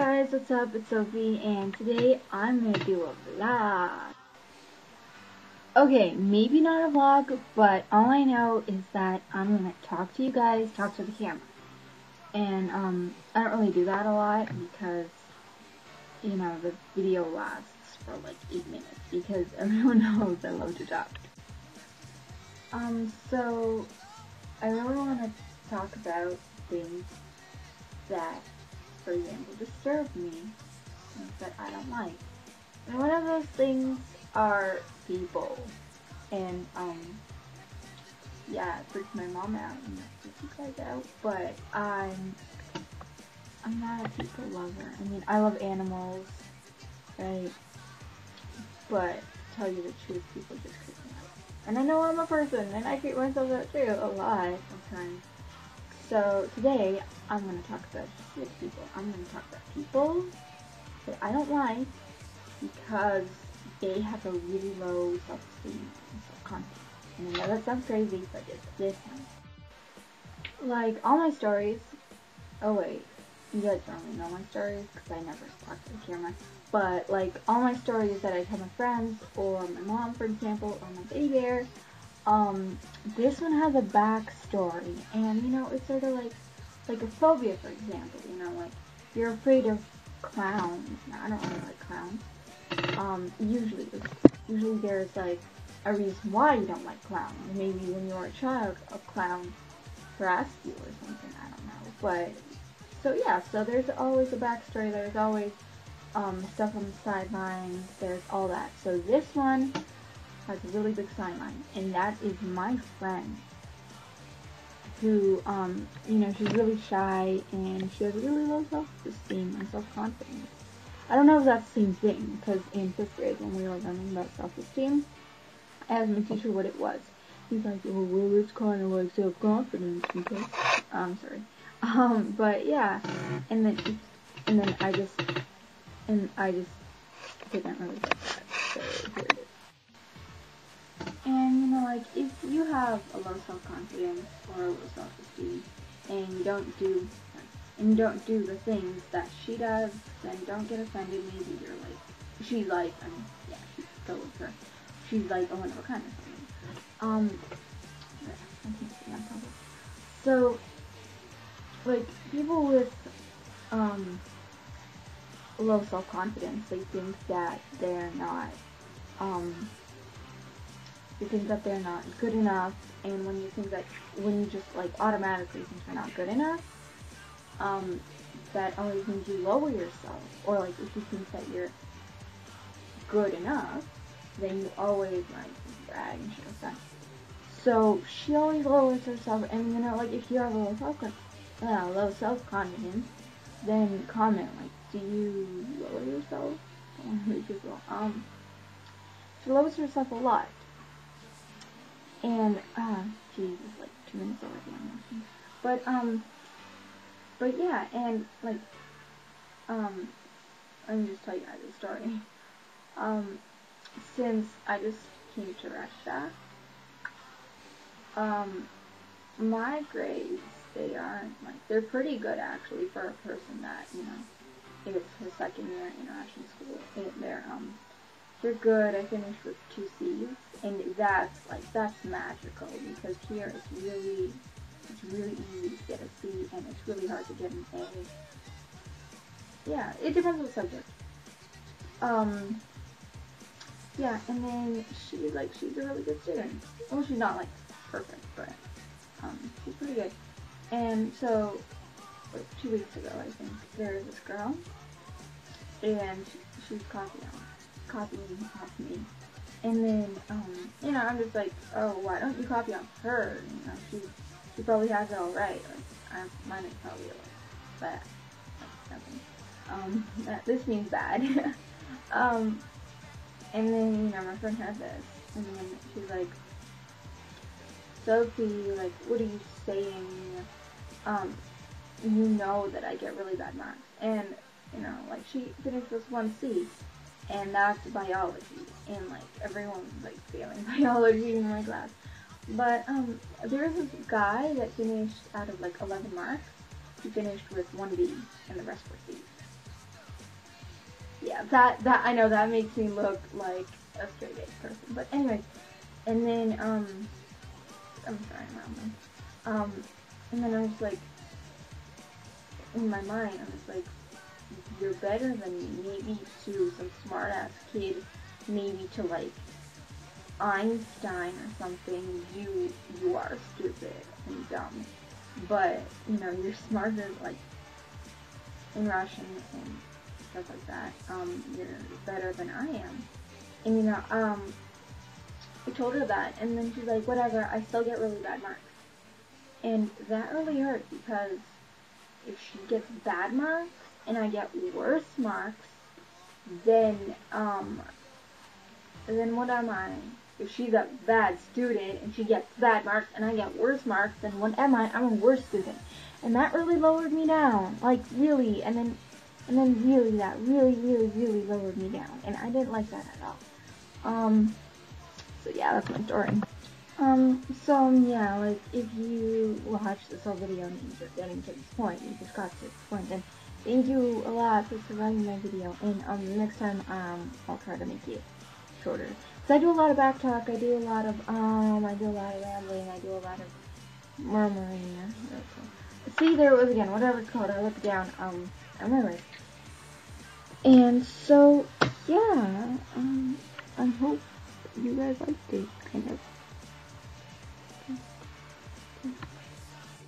guys, what's up? It's Sophie, and today I'm gonna do a vlog. Okay, maybe not a vlog, but all I know is that I'm gonna talk to you guys, talk to the camera. And I don't really do that a lot because, you know, the video lasts for like 8 minutes because everyone knows I love to talk. So I really want to talk about things that, for example, disturb me, things that I don't like. And one of those things are people. And, yeah, it freaks my mom out and that freaks you guys out, but I'm not a people lover. I mean, I love animals, right? But, to tell you the truth, people just creep me out. And I know I'm a person, and I creep myself out too, a lot, sometimes. So, today, I'm going to talk about specific people. I'm going to talk about people that I don't like because they have a really low self-esteem and self-confidence. And I know that sounds crazy, but it's this one. Like, all my stories, oh wait, you guys don't really know my stories because I never talk to the camera, but like, all my stories that I tell my friends, or my mom, for example, or my baby bear, this one has a backstory, and you know, it's sort of like a phobia, for example, you know, like, you're afraid of clowns. Now, I don't really like clowns. Usually there's like a reason why you don't like clowns. Maybe when you were a child, a clown harassed you or something, I don't know. But, so yeah, so there's always a backstory, there's always stuff on the sidelines, there's all that. So this one has a really big sideline, and that is my friend who, you know, she's really shy, and she has really low self-esteem and self-confidence. I don't know if that's the same thing, because in 5th grade, when we were learning about self-esteem, I asked my teacher what it was. He's like, oh, well, it's kind of like self-confidence, because, sorry. But yeah, and then I just didn't really get that, so here it is. And, you know, like, if you have a low self-confidence or a low self-esteem, and you don't do the things that she does, then don't get offended. Maybe you're like, she's like, I mean, yeah, she's go with her. She's like a one of a kind of something. I can't say that probably. So, like, people with, low self-confidence, they think that they're not, good enough, and when you just, like, automatically think you're not good enough, that always means you lower yourself, or like if you think that you're good enough, then you always like brag and shit like that. So she always lowers herself, and you know, like, if you have a low self-confidence, then comment like, do you lower yourself? She lowers herself a lot, and Jesus, like 2 minutes already, I'm watching. But yeah, and like, let me just tell you guys a story. Since I just came to Russia, my grades, they're pretty good actually for a person that, you know, it's her second year in international school. They're good. I finished with 2 C's, and that's magical, because here it's really easy to get a C, and it's really hard to get an A. Yeah, it depends on the subject. Yeah, and then she's a really good student. Well, she's not like perfect, but she's pretty good. And so, like 2 weeks ago, I think, there was this girl, and she was copying off me. And then, you know, I'm just like, oh, why don't you copy off her? You know, she probably has it all right. Like, mine is probably like bad. Nothing. This means bad. And then, you know, my friend had this, and then she's like, Sophie, like, what are you saying? You know that I get really bad marks. And, you know, like, she finished with 1 C, and that's biology, and like, everyone's like failing biology in my class. But there was this guy that finished out of like 11 marks. He finished with 1 B, and the rest were C's. yeah, that I know that makes me look like a straight edge person. But anyways, and then I'm sorry, Mom. And then I was like, in my mind, I was like, you're better than me. Maybe to some smart ass kid, maybe to like Einstein or something. You are stupid and dumb, but you know you're smarter like in Russian and stuff like that. You're better than I am. And you know, I told her that, and then she's like, whatever, I still get really bad marks. And that really hurt, because if she gets bad marks, and I get worse marks, then what am I? If she's a bad student, and she gets bad marks, and I get worse marks, then what am I? I'm a worse student. And that really lowered me down, like, really, and then really, that really lowered me down, and I didn't like that at all. So yeah, that's my story. So yeah, like, if you watched this whole video and you're just getting to this point, you just got to this point, then thank you a lot for surviving my video, and next time, I'll try to make it shorter. So I do a lot of back talk, I do a lot of rambling, I do a lot of murmuring. See, there it was again, whatever it's called, I looked down, I remember it. And so, yeah, I hope you guys liked it, kind of.